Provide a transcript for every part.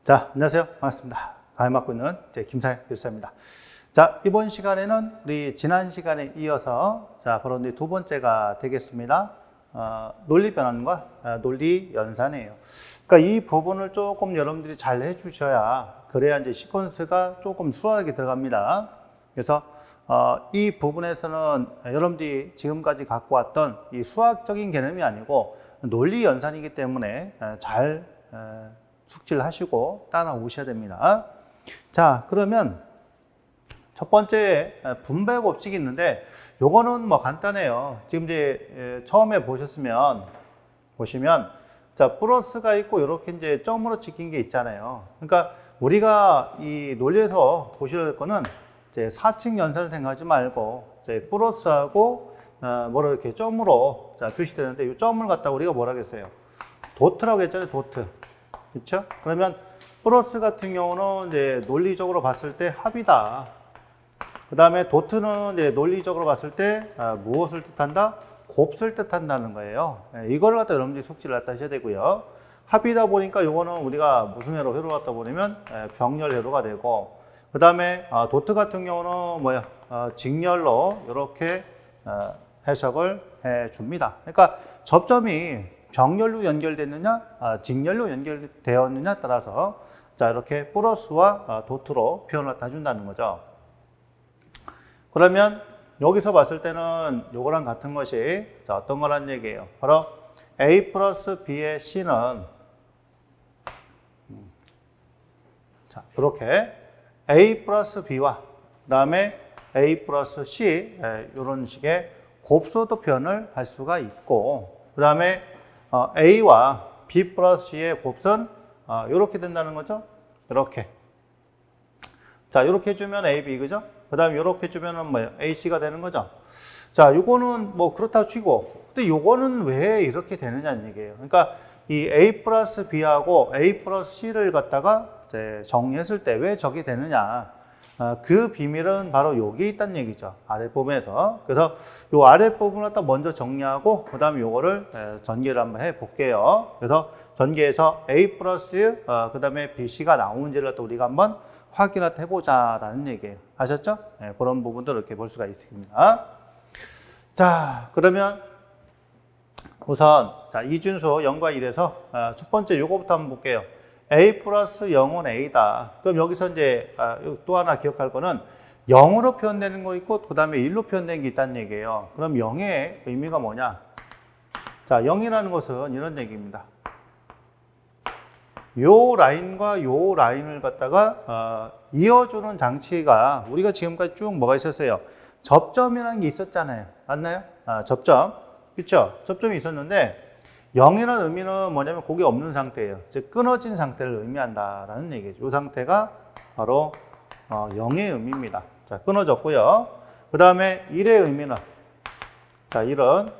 자, 안녕하세요. 반갑습니다. 강의 맡고 있는 제 김상혁 교수입니다. 자, 이번 시간에는 우리 지난 시간에 이어서 바로 이제 두 번째가 되겠습니다. 논리 변환과 논리 연산이에요. 그러니까 이 부분을 조금 여러분들이 잘 해주셔야 그래야 이제 시퀀스가 조금 수월하게 들어갑니다. 그래서 이 부분에서는 여러분들이 지금까지 갖고 왔던 이 수학적인 개념이 아니고 논리 연산이기 때문에 잘 숙지를 하시고 따라오셔야 됩니다. 자, 그러면 첫 번째 분배 법칙이 있는데 요거는 뭐 간단해요. 지금 이제 처음에 보시면 자, 플러스가 있고 이렇게 이제 점으로 찍힌 게 있잖아요. 그러니까 우리가 이 논리에서 보셔야 될 거는 이제 사칙 연산을 생각하지 말고 이제 플러스하고 뭐를 이렇게 점으로 표시되는데 이 점을 갖다 우리가 뭐라 하겠어요? 도트라고 했잖아요. 도트. 그렇죠? 그러면 플러스 같은 경우는 이제 논리적으로 봤을 때 합이다. 그 다음에 도트는 이제 논리적으로 봤을 때 무엇을 뜻한다? 곱을 뜻한다는 거예요. 이걸 갖다 여러분들이 숙지를 갖다 하셔야 되고요. 합이다 보니까 요거는 우리가 무슨 회로 갖다 보내면 병렬 회로가 되고, 그 다음에 도트 같은 경우는 뭐야? 직렬로 이렇게 해석을 해 줍니다. 그러니까 접점이 병렬로 연결됐느냐, 직렬로 연결되었느냐 따라서 자, 이렇게 플러스와 도트로 표현을 해준다는 거죠. 그러면 여기서 봤을 때는 요거랑 같은 것이 자, 어떤 거란 얘기예요? 바로 A 플러스 B의 C는 자, 이렇게 A 플러스 B와 그 다음에 A 플러스 C 이런 식의 곱소도 표현을 할 수가 있고, 그 다음에 A와 B 플러스 C의 곱은 이렇게 된다는 거죠. 이렇게. 자, 이렇게 해주면 A, B, 그죠? 그 다음에 이렇게 해주면 뭐예요? A, C가 되는 거죠. 자, 요거는 뭐 그렇다고 치고, 근데 요거는 왜 이렇게 되느냐는 얘기예요. 그러니까 이 A 플러스 B하고 A 플러스 C를 갖다가 이제 정리했을 때 왜 저게 되느냐. 그 비밀은 바로 여기 있다는 얘기죠. 아랫부분에서. 그래서 요 아랫부분을 갖다 먼저 정리하고, 그 다음에 요거를 전개를 한번 해 볼게요. 그래서 전개해서 A 플러스, 그 다음에 BC가 나오는지를 갖다 우리가 한번 확인을 해보자라는 얘기예요. 아셨죠? 네, 그런 부분도 이렇게 볼 수가 있습니다. 자, 그러면 우선, 자, 이준수 0과 1에서 첫 번째 요거부터 한번 볼게요. A 플러스 0은 A다. 그럼 여기서 이제 또 하나 기억할 거는 0으로 표현되는 거 있고 그 다음에 1로 표현되는 게 있다는 얘기예요. 그럼 0의 의미가 뭐냐? 자, 0이라는 것은 이런 얘기입니다. 요 라인과 요 라인을 갖다가 이어주는 장치가 우리가 지금까지 쭉 뭐가 있었어요? 접점이라는 게 있었잖아요. 맞나요? 접점. 그렇죠? 접점이 있었는데 0이라는 의미는 뭐냐면 그게 없는 상태예요. 즉 끊어진 상태를 의미한다라는 얘기죠. 이 상태가 바로 0의 의미입니다. 자, 끊어졌고요. 그 다음에 1의 의미는 자, 1은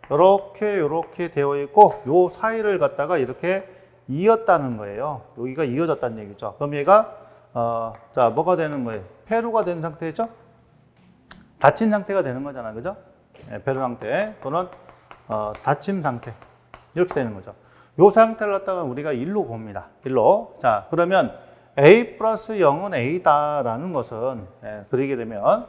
이렇게 되어 있고 요 사이를 갖다가 이렇게 이었다는 거예요. 여기가 이어졌다는 얘기죠. 그럼 얘가 자, 뭐가 되는 거예요? 폐로가 된 상태죠? 닫힌 상태가 되는 거잖아요. 그죠? 네, 폐로 상태 또는 닫힘 상태. 이렇게 되는 거죠. 요 상태를 갖다가 우리가 1로 봅니다. 1로. 자, 그러면 A 플러스 0은 A다라는 것은, 그리게 되면,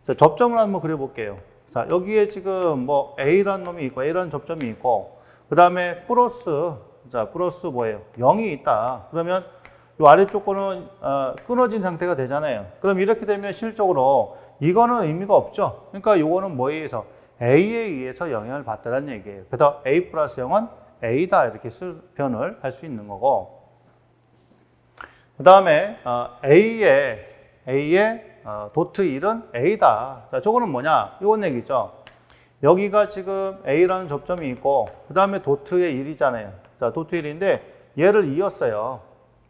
자, 접점을 한번 그려볼게요. 자, 여기에 지금 뭐 A라는 놈이 있고, A라는 접점이 있고, 그 다음에 플러스, 자, 플러스 뭐예요? 0이 있다. 그러면 요 아래쪽 거는, 끊어진 상태가 되잖아요. 그럼 이렇게 되면 실적으로 이거는 의미가 없죠. 그러니까 요거는 뭐에 의해서? A에 의해서 영향을 받다는 얘기예요. 그래서 A 플러스 0은 A다 이렇게 표현을 할 수 있는 거고, 그 다음에 A의 도트 1은 A다. 자, 저거는 뭐냐? 이건 얘기죠. 여기가 지금 A라는 접점이 있고 그 다음에 도트의 1이잖아요. 자, 도트 1인데 얘를 이었어요.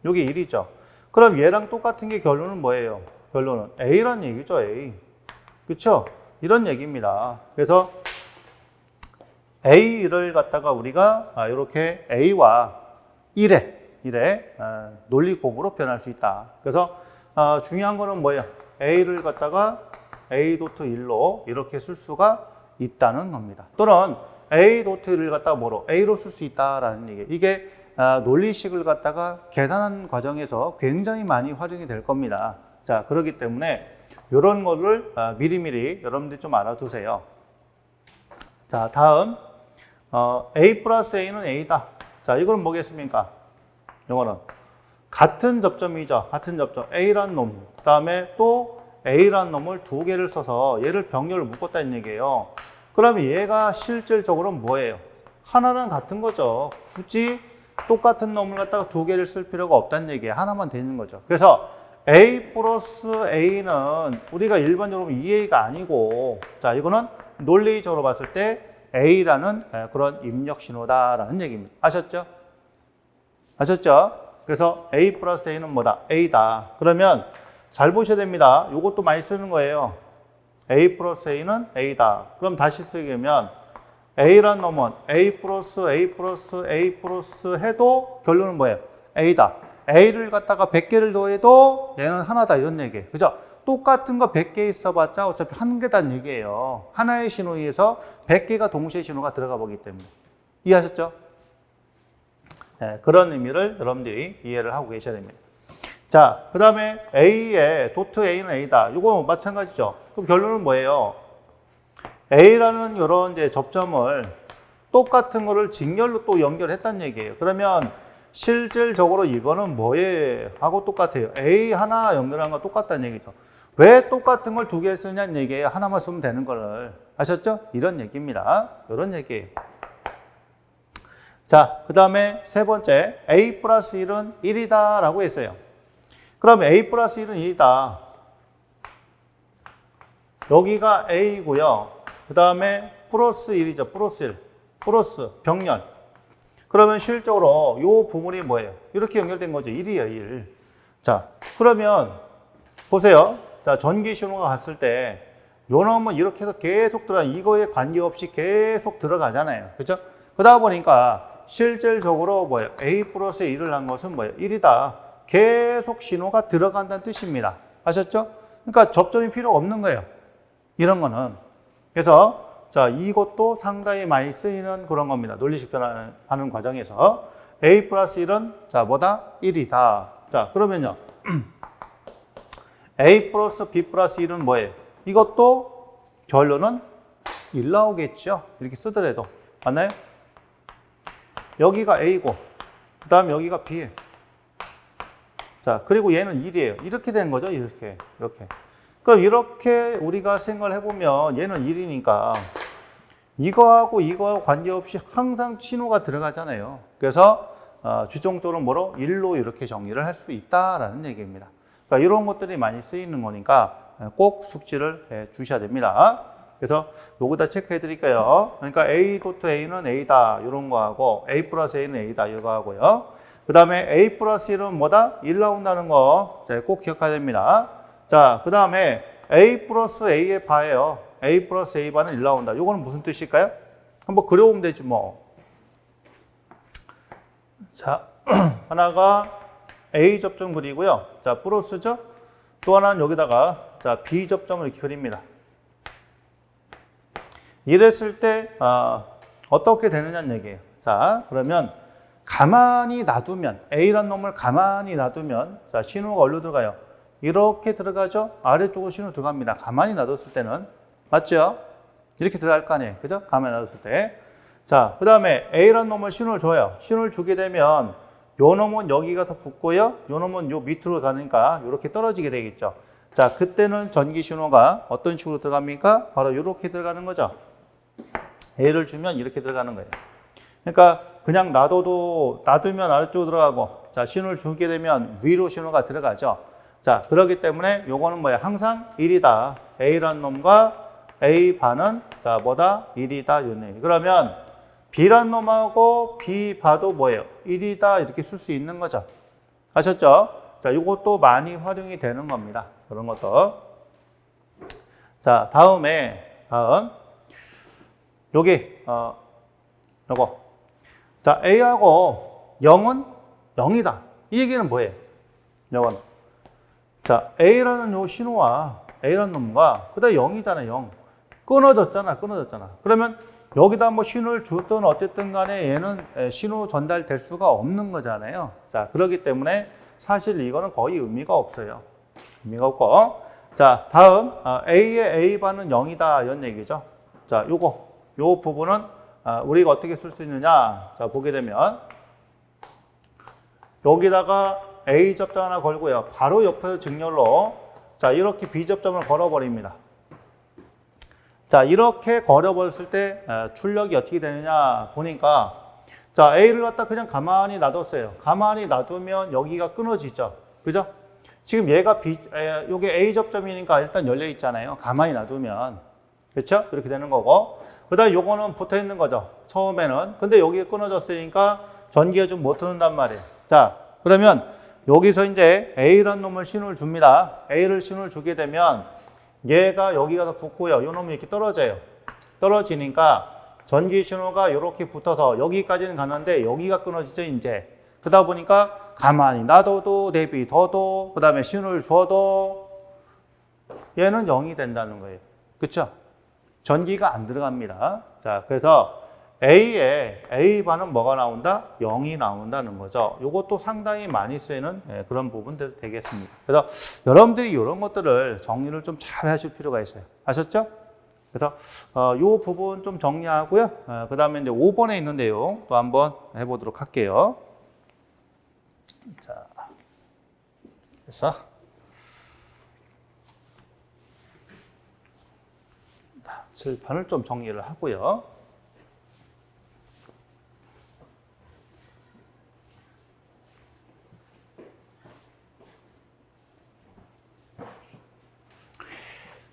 여기 1이죠. 그럼 얘랑 똑같은 게 결론은 뭐예요? 결론은 A라는 얘기죠. A. 그렇죠? 이런 얘기입니다. 그래서 A를 갖다가 우리가 이렇게 A와 1의 논리곱으로 표현할 수 있다. 그래서 중요한 거는 뭐예요? A를 갖다가 A 도트 1로 이렇게 쓸 수가 있다는 겁니다. 또는 A 도트 1을 갖다가 뭐로? A로 쓸 수 있다라는 얘기예요. 이게 논리식을 갖다가 계산하는 과정에서 굉장히 많이 활용이 될 겁니다. 자, 그렇기 때문에 이런 거를 미리미리 여러분들이 좀 알아두세요. 자, 다음 A 플러스 A는 A다. 자, 이거는 뭐겠습니까? 이거는 같은 접점이죠. 같은 접점. A란 놈. 그 다음에 또 A란 놈을 두 개를 써서 얘를 병렬을 묶었다는 얘기예요. 그러면 얘가 실질적으로 뭐예요? 하나랑 같은 거죠. 굳이 똑같은 놈을 갖다가 두 개를 쓸 필요가 없다는 얘기예요. 하나만 되는 거죠. 그래서 A 플러스 A는 우리가 일반적으로 2A가 아니고, 자, 이거는 논리적으로 봤을 때 A라는 그런 입력 신호다라는 얘기입니다. 아셨죠? 아셨죠? 그래서 A 플러스 A는 뭐다? A다. 그러면 잘 보셔야 됩니다. 이것도 많이 쓰는 거예요. A 플러스 A는 A다. 그럼 다시 쓰게 되면 A란 놈은 A 플러스 A 플러스 A 플러스 해도 결론은 뭐예요? A다. A를 갖다가 100개를 더해도 얘는 하나다 이런 얘기예요. 그죠? 똑같은 거 100개 있어봤자 어차피 한 개단 얘기예요. 하나의 신호에 의해서 100개가 동시에 신호가 들어가 보기 때문에. 이해하셨죠? 네, 그런 의미를 여러분들이 이해를 하고 계셔야 됩니다. 자, 그 다음에 A의 도트 A는 A다. 이거 마찬가지죠. 그럼 결론은 뭐예요? A라는 이런 이제 접점을 똑같은 거를 직렬로 또 연결했다는 얘기예요. 그러면 실질적으로 이거는 뭐에 하고 똑같아요? A 하나 연결한 거 똑같다는 얘기죠. 왜 똑같은 걸 두 개를 쓰냐는 얘기예요. 하나만 쓰면 되는 거를. 아셨죠? 이런 얘기입니다. 이런 얘기예요. 자, 그 다음에 세 번째, A 플러스 1은 1이다 라고 했어요. 그럼 A 플러스 1은 2이다. 여기가 A고요. 그 다음에 플러스 1이죠. 플러스 1. 플러스 병렬. 그러면 실질적으로 이 부분이 뭐예요? 이렇게 연결된 거죠. 1이에요, 1. 자, 그러면 보세요. 자, 전기 신호가 갔을 때 요 놈은 이렇게 해서 계속 들어가. 이거에 관계없이 계속 들어가잖아요. 그죠? 그러다 보니까 실질적으로 뭐예요? A 플러스 1을 한 것은 뭐예요? 1이다. 계속 신호가 들어간다는 뜻입니다. 아셨죠? 그러니까 접점이 필요 없는 거예요. 이런 거는. 그래서 자, 이것도 상당히 많이 쓰이는 그런 겁니다. 논리식 변환하는 과정에서. A 플러스 1은 자, 뭐다? 1이다. 자, 그러면요. A 플러스 B 플러스 1은 뭐예요? 이것도 결론은 1 나오겠죠. 이렇게 쓰더라도. 맞나요? 여기가 A고, 그 다음 여기가 B예요. 자, 그리고 얘는 1이에요. 이렇게 된 거죠. 이렇게. 그럼 이렇게 우리가 생각을 해보면 얘는 1이니까 이거하고 관계없이 항상 신호가 들어가잖아요. 그래서 최종적으로 뭐로? 1로 이렇게 정리를 할 수 있다라는 얘기입니다. 그러니까 이런 것들이 많이 쓰이는 거니까 꼭 숙지를 해 주셔야 됩니다. 그래서 요거 다 체크해 드릴게요. 그러니까 A 도트 A는 A다. 이런 거 하고 A 플러스 A는 A다. 이거 하고요. 그 다음에 A 플러스 1은 뭐다? 1 나온다는 거 꼭 기억해야 됩니다. 자, 그 다음에 A 플러스 A의 바예요. A 플러스 A 바는 1 나온다. 요거는 무슨 뜻일까요? 한번 그려보면 되지 뭐. 자, 하나가 A 접점 그리고요. 자, 플러스죠? 또 하나는 여기다가 자, B 접점을 이렇게 그립니다. 이랬을 때 어떻게 되느냐는 얘기예요. 자, 그러면 가만히 놔두면 A란 놈을 가만히 놔두면 자, 신호가 어디로 들어가요? 이렇게 들어가죠? 아래쪽으로 신호 들어갑니다. 가만히 놔뒀을 때는. 맞죠? 이렇게 들어갈 거 아니에요. 그죠? 가만히 놔뒀을 때. 자, 그 다음에 A란 놈을 신호를 줘요. 신호를 주게 되면 요 놈은 여기 가서 붙고요. 요 놈은 요 밑으로 가니까 이렇게 떨어지게 되겠죠. 자, 그때는 전기 신호가 어떤 식으로 들어갑니까? 바로 이렇게 들어가는 거죠. A를 주면 이렇게 들어가는 거예요. 그러니까 그냥 놔두면 아래쪽으로 들어가고, 자, 신호를 주게 되면 위로 신호가 들어가죠. 자, 그렇기 때문에 요거는 뭐야? 항상 1이다. A란 놈과 A 바는 자, 뭐다? 1이다. 이네. 그러면 B란 놈하고 B 바도 뭐예요? 1이다. 이렇게 쓸 수 있는 거죠. 아셨죠? 자, 요것도 많이 활용이 되는 겁니다. 그런 것도. 자, 다음. 여기, 요거. 자, A하고 0은 0이다. 이 얘기는 뭐예요? 요건. 자, A라는 요 신호와 A라는 놈과, 그 다음에 0이잖아요, 0. 끊어졌잖아. 그러면 여기다 뭐 신호를 주든 어쨌든 간에 얘는 신호 전달될 수가 없는 거잖아요. 자, 그렇기 때문에 사실 이거는 거의 의미가 없어요. 의미가 없고. 자, 다음 A의 A반은 0이다 이런 얘기죠. 자, 요 부분은 우리가 어떻게 쓸 수 있느냐. 자, 보게 되면 여기다가 A 접점 하나 걸고요. 바로 옆에서 직렬로 자, 이렇게 B 접점을 걸어버립니다. 자, 이렇게 걸어버렸을 때 출력이 어떻게 되느냐 보니까 자, A를 갖다 그냥 가만히 놔뒀어요. 가만히 놔두면 여기가 끊어지죠. 그죠? 지금 얘가 요게 A 접점이니까 일단 열려 있잖아요. 가만히 놔두면. 그렇죠? 이렇게 되는 거고. 그다음에 요거는 붙어 있는 거죠. 처음에는. 근데 여기가 끊어졌으니까 전기가 좀 못 흐른단 말이에요. 자, 그러면 여기서 이제 A라는 놈을 신호를 줍니다. A를 신호를 주게 되면 얘가 여기 가서 붙고요. 요 놈이 이렇게 떨어져요. 떨어지니까 전기 신호가 이렇게 붙어서 여기까지는 가는데 여기가 끊어지죠, 이제. 그러다 보니까 가만히 놔둬도 대비 더도 그 다음에 신호를 줘도 얘는 0이 된다는 거예요. 그렇죠? 전기가 안 들어갑니다. 자, 그래서 A반은 뭐가 나온다? 0이 나온다는 거죠. 이것도 상당히 많이 쓰이는 그런 부분들 되겠습니다. 그래서 여러분들이 이런 것들을 정리를 좀 잘 하실 필요가 있어요. 아셨죠? 그래서 이 부분 좀 정리하고요. 그 다음에 이제 5번에 있는 내용 또 한번 해보도록 할게요. 자, 그래서 칠판을 좀 정리를 하고요.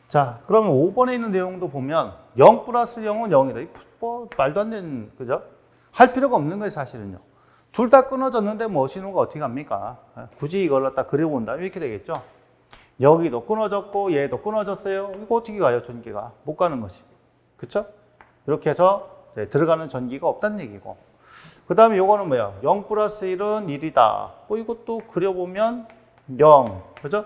자, 그러면 5번에 있는 내용도 보면 0 플러스 0은 0이다. 뭐 말도 안 되는, 그죠? 할 필요가 없는 거예요, 사실은요. 둘 다 끊어졌는데 뭐 신호가 어떻게 갑니까? 굳이 이걸 갖다 그려본다면 이렇게 되겠죠? 여기도 끊어졌고 얘도 끊어졌어요. 이거 어떻게 가요, 전기가? 못 가는 거지. 그쵸? 이렇게 해서 들어가는 전기가 없다는 얘기고. 그 다음에 요거는 뭐야? 0 플러스 1은 1이다. 뭐 이것도 그려보면 0. 그죠?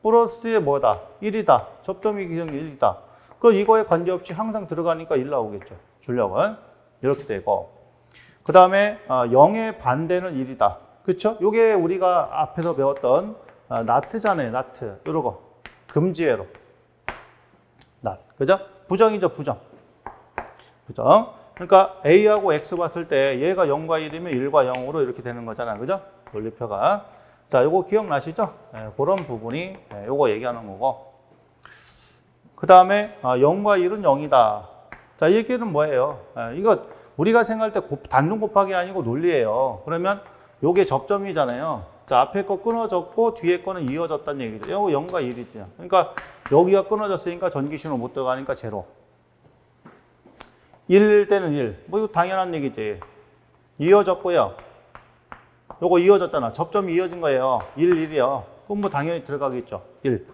플러스에 뭐다? 1이다. 접점이 기준이 1이다. 그럼 이거에 관계없이 항상 들어가니까 1 나오겠죠. 출력은. 이렇게 되고. 그 다음에 0의 반대는 1이다. 그쵸? 요게 우리가 앞에서 배웠던 나트잖아요. 나트. 요러고. 금지회로. 낫. 그죠? 부정이죠. 부정. 부정. 그러니까 A하고 X 봤을 때 얘가 0과 1이면 1과 0으로 이렇게 되는 거잖아. 그죠? 논리표가. 자, 요거 기억나시죠? 그런 부분이 요거 얘기하는 거고. 그 다음에 0과 1은 0이다. 자, 이 얘기는 뭐예요? 이거 우리가 생각할 때 단중 곱하기 아니고 논리예요. 그러면 요게 접점이잖아요. 자, 앞에 거 끊어졌고 뒤에 거는 이어졌다는 얘기죠. 요거 0과 1이죠. 그러니까 여기가 끊어졌으니까 전기 신호 못 들어가니까 제로. 1 때는 1. 뭐 이거 당연한 얘기지. 이어졌고요. 요거 이어졌잖아. 접점이 이어진 거예요. 1, 1이요. 그럼 뭐 당연히 들어가겠죠. 1.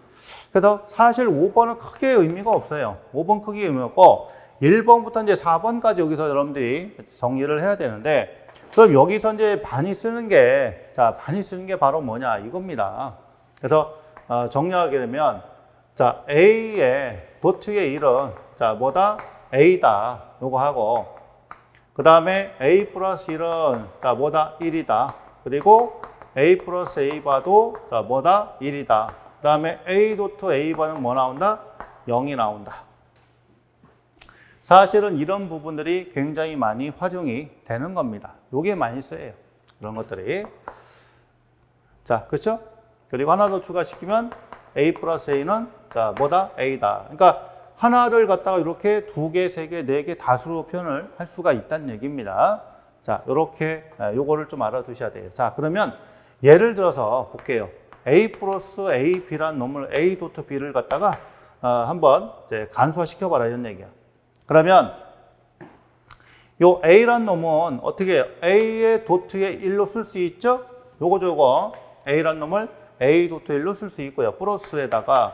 그래서 사실 5번은 크게 의미가 없어요. 5번 크게 의미 없고 1번부터 이제 4번까지 여기서 여러분들이 정리를 해야 되는데 그럼 여기서 이제 반이 쓰는 게 바로 뭐냐 이겁니다. 그래서 정리하게 되면 자, A의 도트의 1은 자, 뭐다? A다. 요거 하고 그 다음에 A 플러스 1은 자, 뭐다? 1이다. 그리고 A 플러스 A바도 자, 뭐다? 1이다. 그 다음에 A 도트 A바는 뭐 나온다? 0이 나온다. 사실은 이런 부분들이 굉장히 많이 활용이 되는 겁니다. 요게 많이 쓰여요. 그런 것들이. 자, 그렇죠? 그리고 하나 더 추가시키면 A 플러스 A는 자, 뭐다? A다. 그러니까 하나를 갖다가 이렇게 2개, 3개, 4개 다수로 표현을 할 수가 있다는 얘기입니다. 자, 이렇게 요거를 좀 알아두셔야 돼요. 자, 그러면 예를 들어서 볼게요. A 플러스 AB라는 놈을 A 도트 B를 갖다가 한번 이제 간소화 시켜봐라 이런 얘기야. 그러면 요 A라는 놈은 어떻게 해요? A의 도트의 1로 쓸 수 있죠? 요거 A라는 놈을 A 도트 1로 쓸 수 있고요. 플러스에다가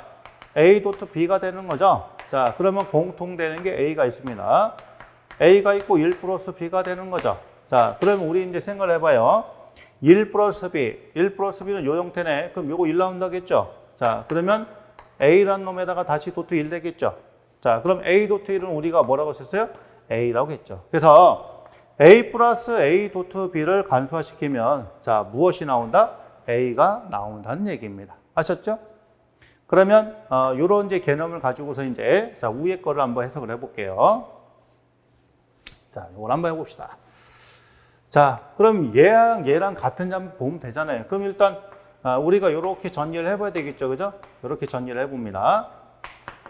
A 도트 B가 되는 거죠. 자, 그러면 공통되는 게 A가 있습니다. A가 있고 1 플러스 B가 되는 거죠. 자, 그러면 우리 이제 생각을 해봐요. 1 플러스 B, 1 플러스 B는 요 형태네. 그럼 요거 1 나온다겠죠? 자, 그러면 A라는 놈에다가 다시 도트 1 되겠죠? 자, 그럼 A 도트 1은 우리가 뭐라고 썼어요? A라고 했죠. 그래서 A 플러스 A 도트 B를 간수화시키면 자, 무엇이 나온다? A가 나온다는 얘기입니다. 아셨죠? 그러면 요런 이제 개념을 가지고서 이제 자, 위에 거를 한번 해석을 해볼게요. 자, 이걸 한번 해봅시다. 자, 그럼 얘랑 같은 점 보면 되잖아요. 그럼 일단 우리가 이렇게 전개를 해봐야 되겠죠, 그죠? 이렇게 전개를 해봅니다.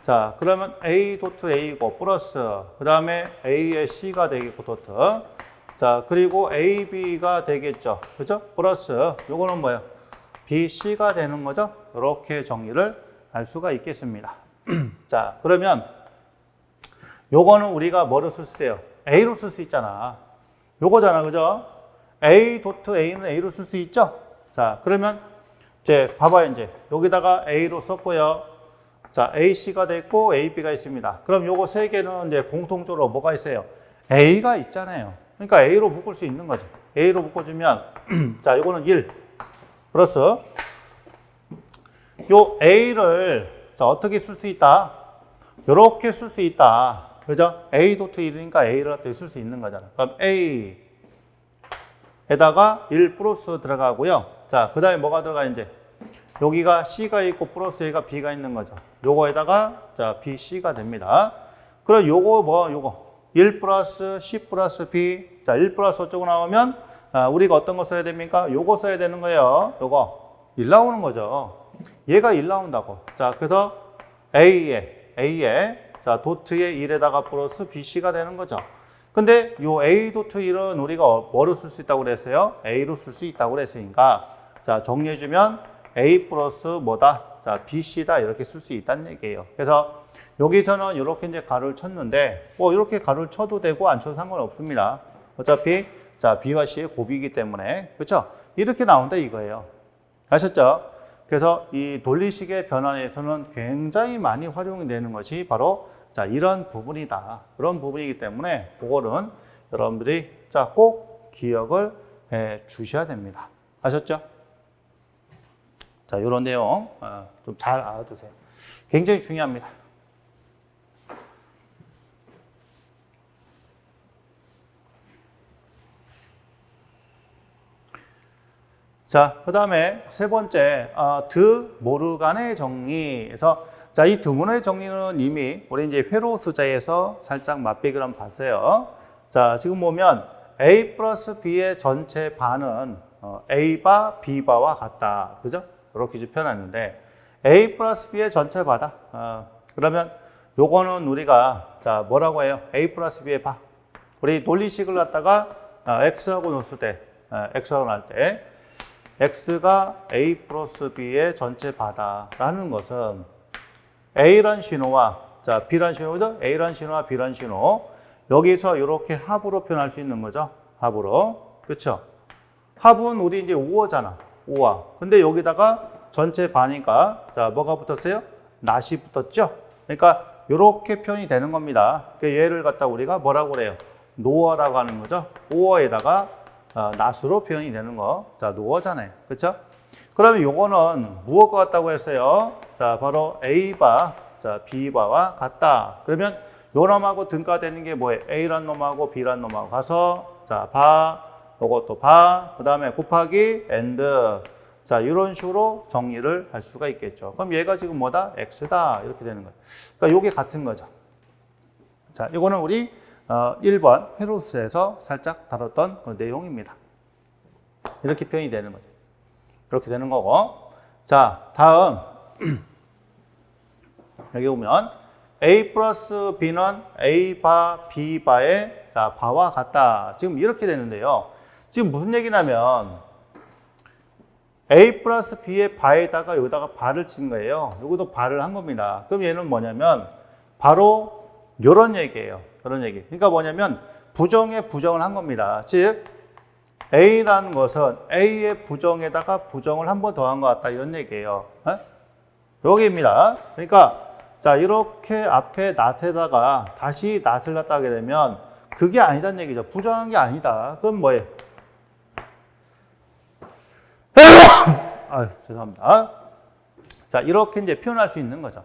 자, 그러면 A 도트 A고 플러스 그 다음에 A의 C가 되겠고 도트. 자, 그리고 A, B가 되겠죠, 그죠? 플러스 요거는 뭐예요? B, C가 되는 거죠? 이렇게 정리를 할 수가 있겠습니다. 자, 그러면 요거는 우리가 뭐로 쓸 수 있어요? A로 쓸 수 있잖아. 요거잖아, 그죠? A 도트 A는 A로 쓸 수 있죠? 자, 그러면 이제 봐봐요, 이제 여기다가 A로 썼고요. 자, AC가 됐고 AB가 있습니다. 그럼 요거 세 개는 이제 공통적으로 뭐가 있어요? A가 있잖아요. 그러니까 A로 묶을 수 있는 거죠. A로 묶어주면 자, 요거는 1 플러스 요 A를 자, 어떻게 쓸 수 있다? 요렇게 쓸 수 있다. 그죠? A 도트 1이니까 A를 어떻게 쓸 수 있는 거잖아. 그럼 A에다가 1 플러스 들어가고요. 자, 그 다음에 뭐가 들어가, 이제? 여기가 C가 있고 플러스 A가 B가 있는 거죠. 요거에다가 자, B, C가 됩니다. 그럼 요거 1 플러스 C 플러스 B. 자, 1 플러스 어쩌고 나오면 우리가 어떤 거 써야 됩니까? 요거 써야 되는 거예요. 요거 1 나오는 거죠. 얘가 1 나온다고. 자, 그래서 A에 자, 도트의 1에다가 플러스 BC가 되는 거죠. 근데 요 A 도트 1은 우리가 뭐로 쓸 수 있다고 그랬어요? A로 쓸 수 있다고 그랬으니까 자, 정리해주면 A 플러스 뭐다? 자, BC다. 이렇게 쓸 수 있다는 얘기예요. 그래서 여기서는 이렇게 이제 가로를 쳤는데 뭐 이렇게 가로를 쳐도 되고 안 쳐도 상관없습니다. 어차피 자, B와 C의 곱이기 때문에 그렇죠? 이렇게 나온다 이거예요. 아셨죠? 그래서 이 논리식의 변환에서는 굉장히 많이 활용이 되는 것이 바로 자, 이런 부분이다. 그런 부분이기 때문에 그거는 여러분들이 자, 꼭 기억을 해 주셔야 됩니다. 아셨죠? 자, 이런 내용 좀 잘 알아두세요. 굉장히 중요합니다. 자, 그 다음에 세 번째, 드 모르간의 정리에서 자, 이 드모르간의 정리는 이미 우리 이제 회로수자에서 살짝 맛배기를 한번 봤어요. 자, 지금 보면 A 플러스 B의 전체 반은 A바 B바와 같다. 그죠? 이렇게 이제 표현했는데 A 플러스 B의 전체 바다. 그러면 요거는 우리가 자, 뭐라고 해요? A 플러스 B의 바. 우리 논리식을 갖다가 X라고 놓을 때, X라고 할 때 X가 A 플러스 B의 전체 바다라는 것은 A란 신호와 자, B란 신호죠? A란 신호와 B란 신호. 여기서 이렇게 합으로 표현할 수 있는 거죠. 합으로. 그렇죠? 합은 우리 이제 5어잖아. 5화. 근데 여기다가 전체 반이니까 자, 뭐가 붙었어요? 낫이 붙었죠? 그러니까 이렇게 표현이 되는 겁니다. 그러니까 얘를 갖다 우리가 뭐라고 그래요? 노어라고 하는 거죠. 5어에다가 낫으로 표현이 되는 거. 자, 노어잖아요. 그렇죠? 그러면 요거는 무엇과 같다고 했어요? 자, 바로 A바, 자, B바와 같다. 그러면 요 놈하고 등가되는 게 뭐예요? A란 놈하고 B란 놈하고 가서 자, 바, 요것도 바, 그 다음에 곱하기 and. 자, 이런 식으로 정리를 할 수가 있겠죠. 그럼 얘가 지금 뭐다? X다. 이렇게 되는 거예요. 그러니까 요게 같은 거죠. 자, 이거는 우리 1번 헤로스에서 살짝 다뤘던 그 내용입니다. 이렇게 표현이 되는 거죠. 이렇게 되는 거고. 자, 다음. 여기 보면 A 플러스 B는 A바, B바의 자, 바와 같다. 지금 이렇게 되는데요. 지금 무슨 얘기냐면 A 플러스 B의 바에다가 여기다가 바를 친 거예요. 여기도 바를 한 겁니다. 그럼 얘는 뭐냐면 바로 이런 얘기예요. 이런 얘기. 그러니까 뭐냐면 부정에 부정을 한 겁니다. 즉 A라는 것은 A의 부정에다가 부정을 한 번 더 한 것 같다. 이런 얘기예요. 여기입니다. 그러니까 자, 이렇게 앞에 낫에다가 다시 낫을 갖다 하게 되면 그게 아니다는 얘기죠. 부정한 게 아니다. 그럼 뭐예요? 아유, 죄송합니다. 자, 이렇게 이제 표현할 수 있는 거죠.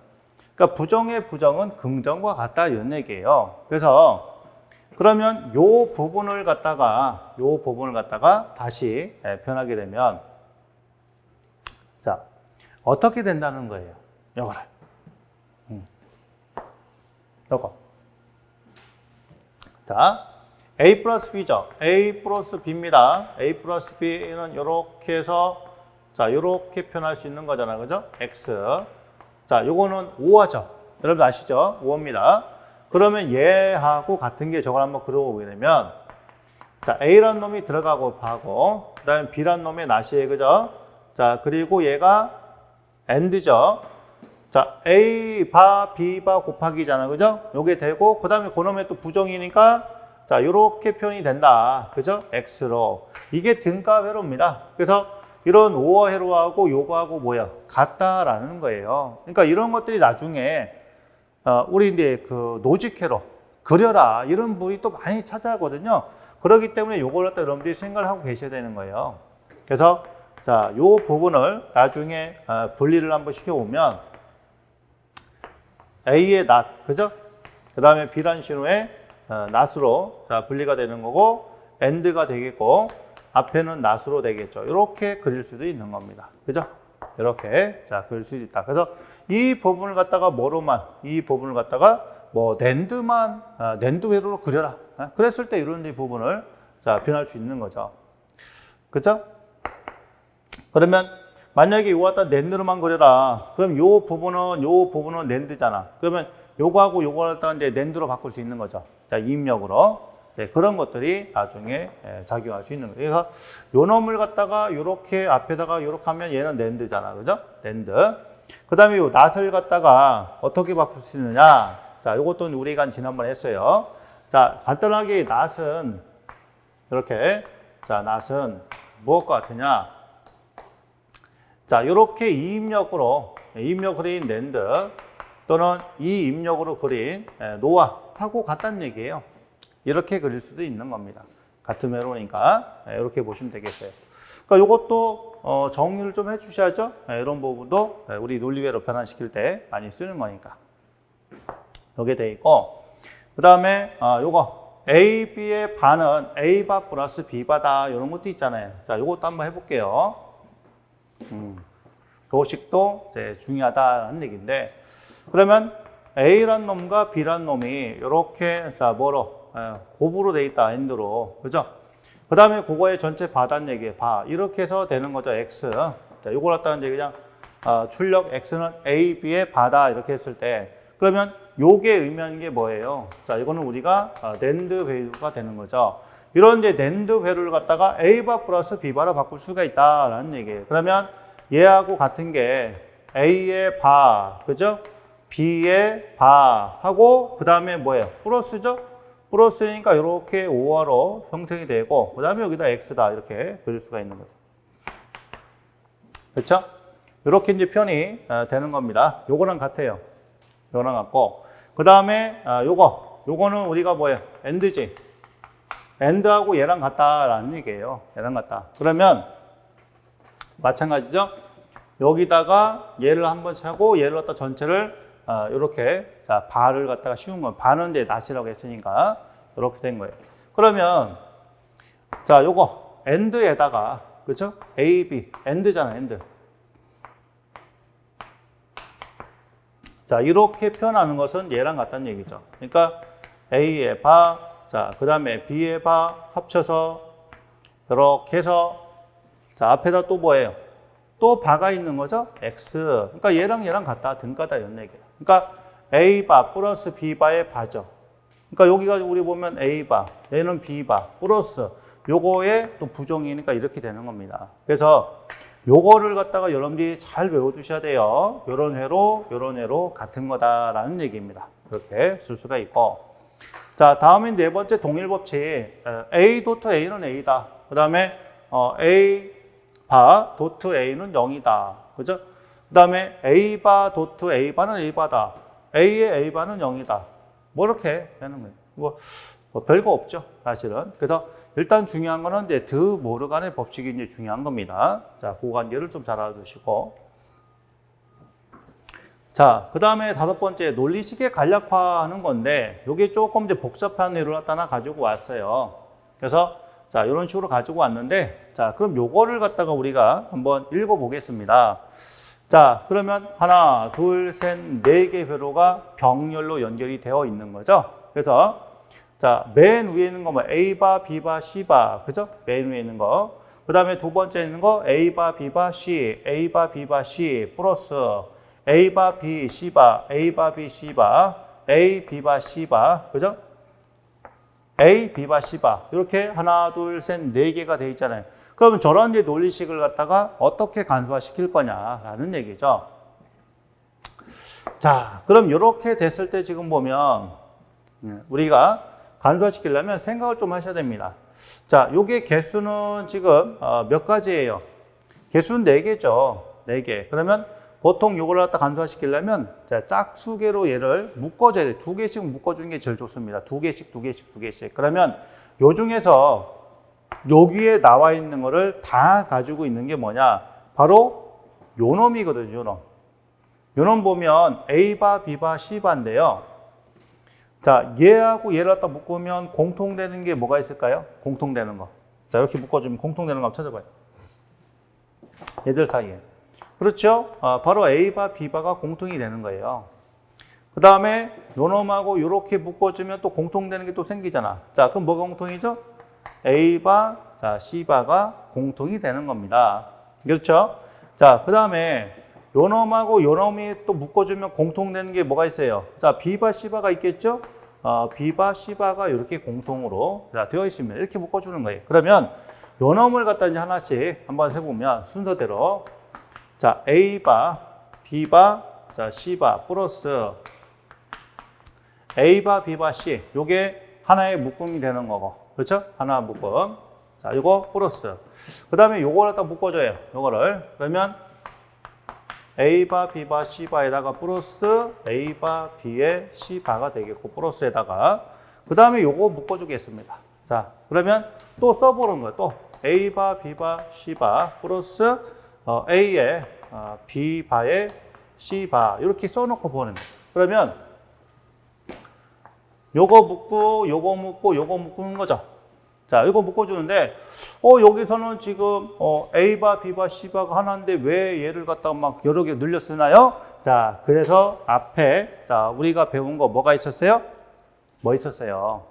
그러니까 부정의 부정은 긍정과 같다 이런 얘기예요. 그래서 그러면 요 부분을 갖다가 다시 표현하게 되면 자, 어떻게 된다는 거예요? 요거를. 요거. 자, A 플러스 B죠. A 플러스 B입니다. A 플러스 B는 요렇게 해서 자, 요렇게 표현할 수 있는 거잖아요. 그죠? X. 자, 요거는 5화죠. 여러분 아시죠? 5입니다. 그러면 얘하고 같은 게 저걸 한번 그려보게 되면 자, A란 놈이 들어가고 하고 그 다음에 B란 놈의 낫이에요. 그죠? 자, 그리고 얘가 AND죠. 자, A 바 B 바 곱하기잖아. 그죠? 요게 되고 그 다음에 그놈의 또 부정이니까 자, 요렇게 표현이 된다. 그죠? X로. 이게 등가 회로입니다. 그래서 이런 5어 회로하고 요거하고 뭐야? 같다라는 거예요. 그러니까 이런 것들이 나중에 우리 이제 그 노직 회로 그려라 이런 분이 또 많이 찾아오거든요. 그렇기 때문에 요걸 갖다 여러분들이 생각을 하고 계셔야 되는 거예요. 그래서 자, 요 부분을 나중에 분리를 한번 시켜보면 A의 낫, 그죠? 그 다음에 B란 신호의 낫으로 자, 분리가 되는 거고 AND가 되겠고 앞에는 낫으로 되겠죠. 이렇게 그릴 수도 있는 겁니다. 그죠? 이렇게 자 그릴 수 있다. 그래서 이 부분을 갖다가 이 부분을 갖다가 뭐 낸드만 낸드 회로로 그려라. 그랬을 때 이런 부분을 자 표현할 수 있는 거죠. 그죠? 그러면 만약에 이거 갖다 낸드로만 그려라. 그럼 요 부분은 낸드잖아. 그러면 요거하고 요거를 갖다가 이제 낸드로 바꿀 수 있는 거죠. 자, 입력으로. 네, 그런 것들이 나중에 작용할 수 있는 거예요. 그래서 요 놈을 갖다가 요렇게 앞에다가 요렇게 하면 얘는 낸드잖아. 그죠? 낸드. 그 다음에 요 낫을 갖다가 어떻게 바꿀 수 있느냐. 자, 요것도 우리가 지난번에 했어요. 자, 간단하게 낫은 이렇게 자, 낫은 무엇과 같으냐. 자, 요렇게 이 입력으로 그린 낸드 또는 이 입력으로 그린 노아하고 같다는 얘기예요. 이렇게 그릴 수도 있는 겁니다. 같은 회로니까 이렇게 보시면 되겠어요. 그러니까 이것도 정리를 좀 해주셔야죠. 이런 부분도 우리 논리회로 변환시킬 때 많이 쓰는 거니까. 여기에 돼 있고 그 다음에 요거 A, B의 바는 A 바 플러스 B 바다 이런 것도 있잖아요. 자, 요것도 한번 해볼게요. 도식도 이제 중요하다는 얘기인데 그러면 A란 놈과 B란 놈이 이렇게 자 뭐로 곱으로 돼 있다. 엔드로. 그죠? 그 다음에 그거의 전체 바단 얘기예요. 바. 이렇게 해서 되는 거죠. X. 자, 요걸 갖다가 이제 그냥 출력 X는 A, B의 바다 이렇게 했을 때 그러면 요게 의미하는 게 뭐예요? 자, 이거는 우리가 낸드 배류가 되는 거죠. 이런 이제 낸드 배류를 갖다가 A 바 플러스 B 바로 바꿀 수가 있다라는 얘기예요. 그러면 얘하고 같은 게 A의 바, 그죠? B의 바 하고 그 다음에 뭐예요? 플러스죠? 플러스니까 이렇게 5화로 형성이 되고 그 다음에 여기다 X다 이렇게 그릴 수가 있는 거죠. 그렇죠? 이렇게 이제 편이 되는 겁니다. 요거랑 같아요. 요거랑 같고 그 다음에 요거는 우리가 뭐예요? AND지. AND하고 얘랑 같다라는 얘기예요. 얘랑 같다. 그러면 마찬가지죠. 여기다가 얘를 한번 차고 얘를 갖다 전체를 이렇게 자 바를 갖다가 씌운 거 바는 이제 낫이라고 했으니까 이렇게 된 거예요. 그러면 자 요거 AND에다가 그렇죠? A, B AND잖아. AND. 자 이렇게 표현하는 것은 얘랑 같다는 얘기죠. 그러니까 A의 바, 자 그다음에 B의 바 합쳐서 이렇게 해서 자 앞에다 또 뭐예요? 또 바가 있는 거죠? X. 그러니까 얘랑 같다. 등가다 이런 얘기예요. 그러니까 A바 플러스 B바의 바죠. 그러니까 여기가 우리 보면 A바, 얘는 B바 플러스 요거의 또 부정이니까 이렇게 되는 겁니다. 그래서 요거를 갖다가 여러분들이 잘 외워두셔야 돼요. 요런 회로 같은 거다라는 얘기입니다. 그렇게 쓸 수가 있고. 자, 다음에 네 번째 동일 법칙. A 도트 A는 A다. 그 다음에 A 바 도트 A는 0이다. 그죠? 그 다음에 A 바 도트 A 바는 A 바다. A의 A 바는 0이다. 뭐 이렇게 되는 거예요. 뭐 별거 없죠. 사실은. 그래서 일단 중요한 거는 이제 드 모르간의 법칙이 이제 중요한 겁니다. 자, 그 관계를 좀 잘 알아두시고. 자, 그 다음에 다섯 번째, 논리식의 간략화하는 건데, 요게 조금 이제 복잡한 예를 갖다 가지고 왔어요. 그래서, 자, 이런 식으로 가지고 왔는데, 자, 그럼 요거를 갖다가 우리가 한번 읽어보겠습니다. 자, 그러면 하나, 둘, 셋, 네 개 회로가 병렬로 연결이 되어 있는 거죠. 그래서, 자, 맨 위에 있는 거 뭐, A바, B바, C바, 그죠? 맨 위에 있는 거. 그 다음에 두 번째 있는 거, A바, B바, C, A바, B바, C, 플러스, A바, B, C바, A바, B, C바, A, B바, C바, 그죠? A, B바, C바. 이렇게 하나, 둘, 셋, 네 개가 돼 있잖아요. 그러면 저런 이제 논리식을 갖다가 어떻게 간소화시킬 거냐라는 얘기죠. 자, 그럼 이렇게 됐을 때 지금 보면 우리가 간소화시키려면 생각을 좀 하셔야 됩니다. 자, 요게 개수는 지금 몇 가지예요? 개수는 4개죠. 4개. 그러면 보통 요걸 갖다 간소화시키려면 자, 짝수계로 얘를 묶어줘야 돼. 2개씩 묶어주는 게 제일 좋습니다. 2개씩, 2개씩, 2개씩. 그러면 요 중에서 여기에 나와 있는 거를 다 가지고 있는 게 뭐냐? 바로 요 놈이거든요, 요 놈. 요 놈 보면 A바, B바, C바인데요. 자, 얘하고 얘를 갖다 묶으면 공통되는 게 뭐가 있을까요? 공통되는 거. 자, 이렇게 묶어주면 공통되는 거 한번 찾아봐요. 얘들 사이에. 그렇죠? 바로 A바, B바가 공통이 되는 거예요. 그 다음에 요 놈하고 이렇게 묶어주면 또 공통되는 게 또 생기잖아. 자, 그럼 뭐가 공통이죠? A바, 자, C바가 공통이 되는 겁니다. 그렇죠? 자, 그 다음에 요 놈하고 요 놈이 또 묶어주면 공통되는 게 뭐가 있어요? 자, B바, C바가 있겠죠? B바, C바가 이렇게 공통으로 자, 되어 있습니다. 이렇게 묶어주는 거예요. 그러면 요 놈을 갖다 이제 하나씩 한번 해보면 순서대로 자, A바, B바, 자, C바 플러스 A바, B바, C. 요게 하나의 묶음이 되는 거고. 그렇죠? 하나 묶음. 자, 요거 플러스. 그 다음에 요거를 갖다 묶어줘요. 요거를. 그러면 A바, B바, C바에다가 플러스 A바, B의 C바가 되겠고 플러스에다가 그 다음에 요거 묶어주겠습니다. 자, 그러면 또 써보는 거예요. 또 A바, B바, C바 플러스 A의 B바의 C바 이렇게 써놓고 보는 거예요. 그러면 요거 묶고 요거 묶고 요거 묶는 거죠. 자, 이거 묶어주는데 여기서는 지금 A바, B바, C바가 하나인데 왜 얘를 갖다가 막 여러 개 늘려 쓰나요? 자, 그래서 앞에 자 우리가 배운 거 뭐가 있었어요? 뭐 있었어요?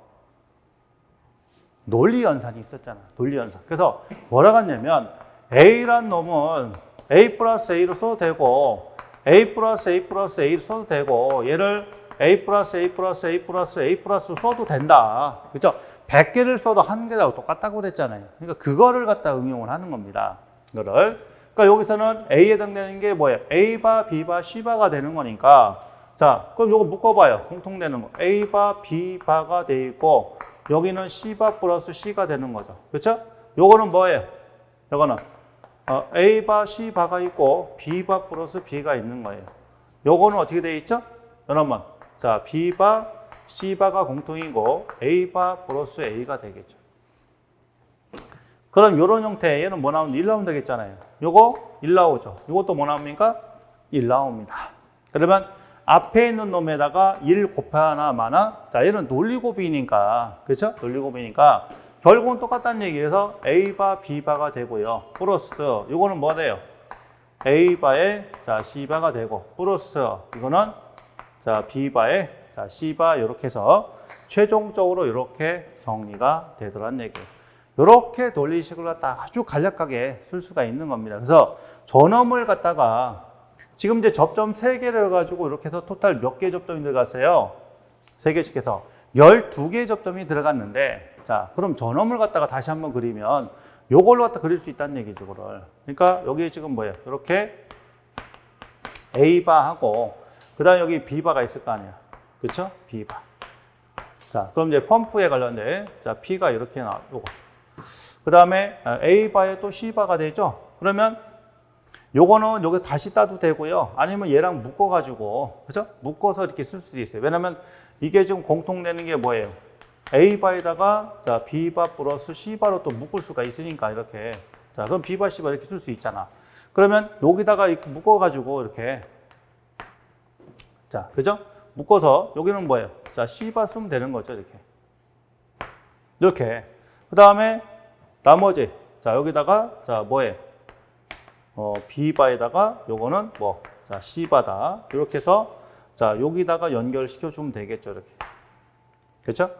논리연산이 있었잖아. 논리연산. 그래서 뭐라고 했냐면 A란 놈은 A 플러스 A로 써도 되고 A 플러스 A 플러스 A로 써도 되고 얘를 A 플러스 A 플러스 A 플러스 A 플러스 써도 된다. 그죠? 100개를 써도 한 개라고 똑같다고 그랬잖아요. 그러니까 그거를 갖다 응용을 하는 겁니다. 이거를. 그러니까 여기서는 A에 해당되는 게 뭐예요? A바, B바, C바가 되는 거니까. 자, 그럼 요거 묶어봐요. 공통되는 거. A바, B바가 돼 있고 여기는 C바 플러스 C가 되는 거죠. 그렇죠? 요거는 뭐예요? 요거는 A바, C바가 있고 B바 플러스 B가 있는 거예요. 요거는 어떻게 돼 있죠? 여러분, 자, B바, C바가 공통이고 A바 플러스 A가 되겠죠. 그럼 이런 형태 얘는 뭐 나오면 1 나오면 되겠잖아요. 요거 1 나오죠. 요것도 뭐 나옵니까? 1 나옵니다. 그러면 앞에 있는 놈에다가 1 곱하나 마나 자 얘는 논리곱이니까 그렇죠? 논리곱이니까 결국은 똑같다는 얘기에서 A바 B바가 되고요. 플러스 요거는 뭐 돼요? A바에 자 C바가 되고 플러스 이거는 자 B바에 자, C바 이렇게 해서 최종적으로 이렇게 정리가 되더란 얘기예요. 이렇게 논리식을 갖다 아주 간략하게 쓸 수가 있는 겁니다. 그래서 저놈을 갖다가 지금 이제 접점 3개를 가지고 이렇게 해서 토탈 몇 개 접점이 들어갔어요? 3개씩 해서 12개 접점이 들어갔는데 자, 그럼 저놈을 갖다가 다시 한번 그리면 요걸로 갖다 그릴 수 있다는 얘기죠, 그걸. 그러니까 여기 지금 뭐예요? 이렇게 A바하고 그다음에 여기 B바가 있을 거 아니야. 그렇죠? B바. 자, 그럼 이제 펌프에 관련된 자, P가 이렇게 나와. 요거. 그다음에 A바에 또 C바가 되죠. 그러면 요거는 여기 다시 따도 되고요. 아니면 얘랑 묶어 가지고 그죠? 묶어서 이렇게 쓸 수도 있어요. 왜냐면 이게 지금 공통되는 게 뭐예요? A바에다가 자, B바 플러스 C바로 또 묶을 수가 있으니까 이렇게. 자, 그럼 B바 C바 이렇게 쓸 수 있잖아. 그러면 여기다가 이렇게 묶어 가지고 이렇게 자, 그죠? 묶어서 여기는 뭐예요? 자, C바 쓰면 되는 거죠, 이렇게. 이렇게. 그 다음에 나머지, 자, 여기다가, 자, 뭐예요? B바에다가 요거는 뭐, 자, C바다. 이렇게 해서, 자, 여기다가 연결시켜주면 되겠죠, 이렇게. 그렇죠?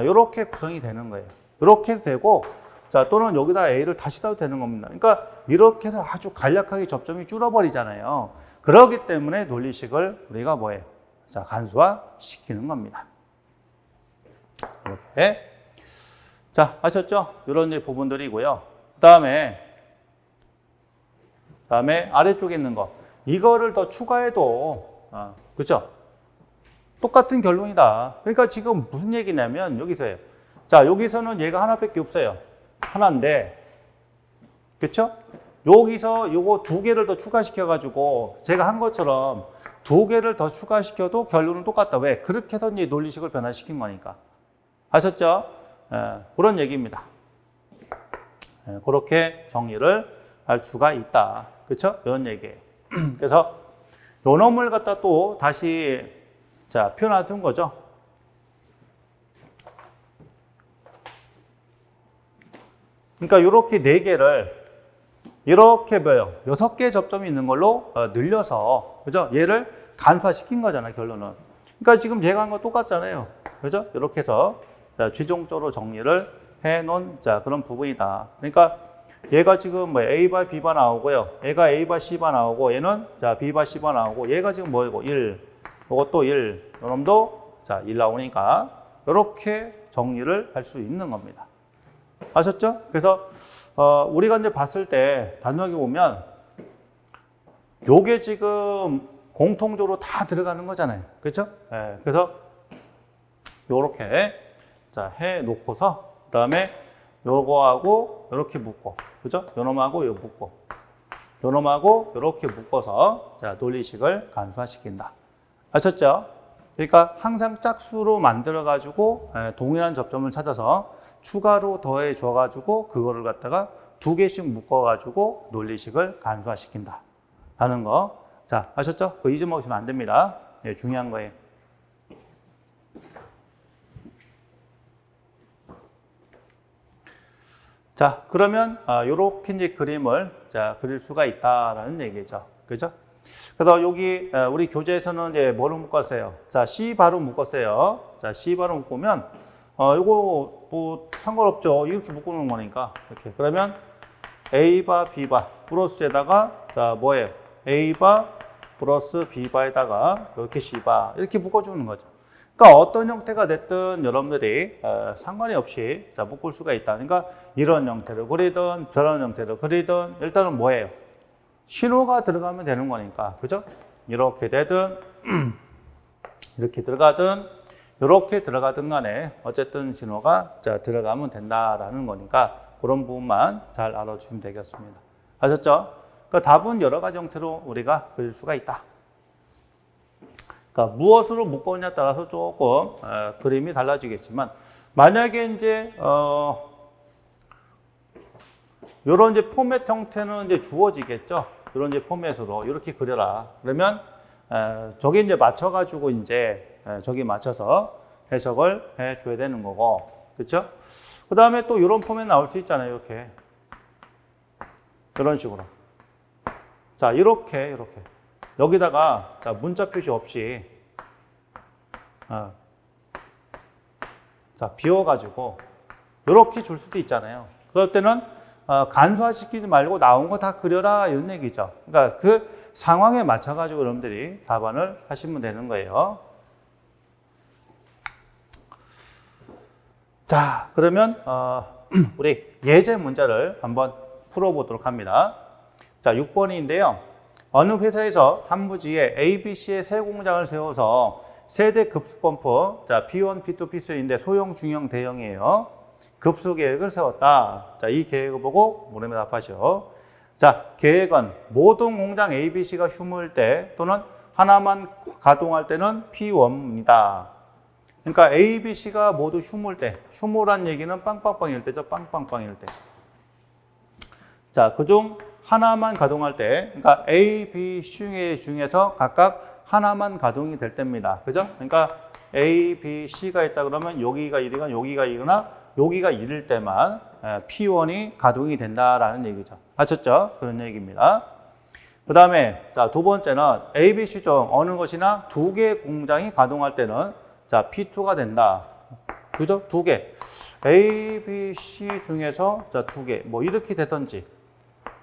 이렇게 구성이 되는 거예요. 이렇게 해도 되고, 자, 또는 여기다 A를 다시 따도 되는 겁니다. 그러니까 이렇게 해서 아주 간략하게 접점이 줄어버리잖아요. 그렇기 때문에 논리식을 우리가 뭐예요? 자, 간수화 시키는 겁니다. 이렇게. 자, 아셨죠? 이런 이제 부분들이고요. 그 다음에 아래쪽에 있는 거. 이거를 더 추가해도, 그렇죠? 똑같은 결론이다. 그러니까 지금 무슨 얘기냐면 여기서요. 자, 여기서는 얘가 하나밖에 없어요. 하나인데, 그렇죠? 여기서 요거 두 개를 더 추가시켜가지고 제가 한 것처럼 두 개를 더 추가시켜도 결론은 똑같다. 왜? 그렇게 해서 이제 논리식을 변화시킨 거니까. 아셨죠? 그런 얘기입니다. 그렇게 정리를 할 수가 있다. 그렇죠? 이런 얘기예요. 그래서 요 놈을 갖다 또 다시 자 표현한 거죠. 그러니까 이렇게 네 개를 이렇게 뭐예요? 6개 접점이 있는 걸로 늘려서 그죠? 얘를 간소화시킨 거잖아요, 결론은. 그러니까 지금 얘가 한 거 똑같잖아요. 그죠? 이렇게 해서 자, 최종적으로 정리를 해 놓은 자, 그런 부분이다. 그러니까 얘가 지금 뭐 A바 B바 나오고요. 얘가 A바 C바 나오고 얘는 자, B바 C바 나오고 얘가 지금 뭐이고 1. 이것도 1. 이놈도 자, 1 나오니까 이렇게 정리를 할 수 있는 겁니다. 아셨죠? 그래서 우리가 이제 봤을 때 단순하게 보면 요게 지금 공통적으로 다 들어가는 거잖아요. 그렇죠? 네, 그래서 요렇게 자, 해 놓고서 그다음에 요거하고 요렇게 묶고 그죠? 요놈하고 요 묶고 요놈하고 요렇게 묶어서 자, 논리식을 간소화시킨다. 아셨죠? 그러니까 항상 짝수로 만들어 가지고 동일한 접점을 찾아서 추가로 더해 줘 가지고 그거를 갖다가 두 개씩 묶어 가지고 논리식을 간소화시킨다 라는 거. 자, 아셨죠? 그거 잊어먹으시면 안 됩니다. 예, 중요한 거예요. 자, 그러면 요렇게 이제 그림을 자, 그릴 수가 있다라는 얘기죠. 그죠? 그래서 여기 우리 교재에서는 이제 뭐를 묶었어요? 자, C 바로 묶었어요. 자, C 바로 묶으면 요거 뭐 상관없죠. 이렇게 묶어놓은 거니까. 이렇게. 그러면 A바 B바 플러스에다가 자, 뭐예요? A바 플러스 B바에다가 이렇게 C바 이렇게 묶어주는 거죠. 그러니까 어떤 형태가 됐든 여러분들이 상관이 없이 자, 묶을 수가 있다. 그러니까 이런 형태로 그리든 저런 형태로 그리든 일단은 뭐예요? 신호가 들어가면 되는 거니까. 그죠? 이렇게 되든 이렇게 들어가든 이렇게 들어가든 간에 어쨌든 신호가 자, 들어가면 된다라는 거니까 그런 부분만 잘 알아주시면 되겠습니다. 아셨죠? 그 답은 여러 가지 형태로 우리가 그릴 수가 있다. 그러니까 무엇으로 묶었냐에 따라서 조금 그림이 달라지겠지만 만약에 이제 이런 이제 포맷 형태는 이제 주어지겠죠. 이런 이제 포맷으로 이렇게 그려라. 그러면 저기 이제 맞춰가지고 이제 저기 맞춰서 해석을 해줘야 되는 거고, 그렇죠? 그 다음에 또 이런 포맷 나올 수 있잖아요. 이렇게 이런 식으로. 자, 이렇게 여기다가 자, 문자 표시 없이 자, 비워가지고 이렇게 줄 수도 있잖아요. 그럴 때는 간소화시키지 말고 나온 거 다 그려라 이런 얘기죠. 그러니까 그 상황에 맞춰가지고 여러분들이 답안을 하시면 되는 거예요. 자, 그러면 우리 예제 문제를 한번 풀어보도록 합니다. 자, 6번인데요. 어느 회사에서 한 부지에 A, B, C의 세 공장을 세워서 세대 급수 펌프, 자, P1, P2, P3인데 소형, 중형, 대형이에요. 급수 계획을 세웠다. 자, 이 계획을 보고 물음에 답하시오. 자, 계획은 모든 공장 A, B, C가 휴무일 때 또는 하나만 가동할 때는 P1입니다. 그러니까 A, B, C가 모두 휴무일 때, 휴무란 얘기는 빵빵빵일 때죠. 빵빵빵일 때. 자, 그중 하나만 가동할 때, 그러니까 A, B, C 중에서 각각 하나만 가동이 될 때입니다. 그죠? 그러니까 A, B, C가 있다 그러면 여기가 1이거나 여기가 2거나 여기가 1일 때만 P1이 가동이 된다라는 얘기죠. 아셨죠? 그런 얘기입니다. 그 다음에 자, 두 번째는 A, B, C 중 어느 것이나 두 개의 공장이 가동할 때는 자, P2가 된다. 그죠? 두 개. A, B, C 중에서 자, 두 개. 뭐 이렇게 되든지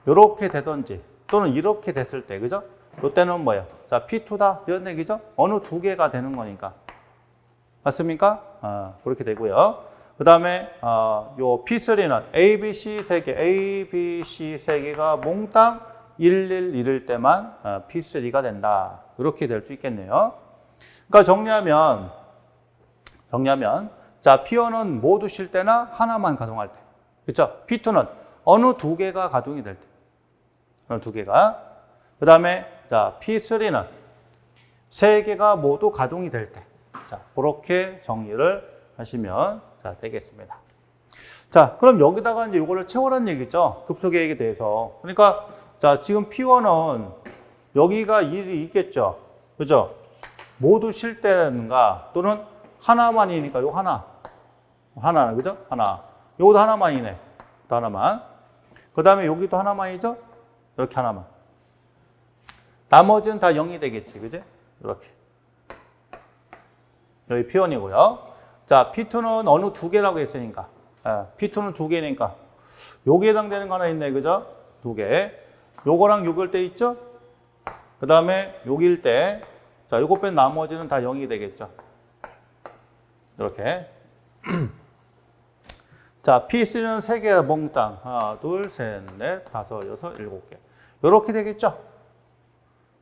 이렇게 되든지 또는 이렇게 됐을 때 그죠? 이때는 뭐예요? 자, P2다 이런 얘기죠? 어느 두 개가 되는 거니까. 맞습니까? 그렇게 되고요. 그 다음에 요 P3는 A, B, C 세 개, A, B, C 세 개가 몽땅 1, 1일 때만 P3가 된다. 이렇게 될 수 있겠네요. 그러니까 정리하면 자, P1은 모두 쉴 때나 하나만 가동할 때. 그렇죠? P2는 어느 두 개가 가동이 될 때. 어느 두 개가. 그 다음에 자, P3는 세 개가 모두 가동이 될 때. 자, 그렇게 정리를 하시면 자, 되겠습니다. 자, 그럼 여기다가 이제 이거를 채우라는 얘기죠. 급소 계획에 대해서. 그러니까 자, 지금 P1은 여기가 1이 있겠죠. 그죠? 모두 쉴 때인가 또는 하나만이니까 요 하나, 그죠? 하나. 요것도 하나만이네. 또 하나만. 그 다음에 여기도 하나만이죠? 이렇게 하나만. 나머지는 다 0이 되겠지. 그죠? 이렇게. 여기 P1이고요. 자, P2는 어느 두 개라고 했으니까. P2는 두 개니까. 여기에 해당되는 거 하나 있네. 그죠? 두 개. 요거랑 요걸 때 있죠? 그 다음에 여기일 때, 자, 요거 뺀 나머지는 다 0이 되겠죠. 이렇게. 자, P3는 3개가 몽땅. 하나, 둘, 셋, 넷, 다섯, 여섯, 일곱 개. 요렇게 되겠죠?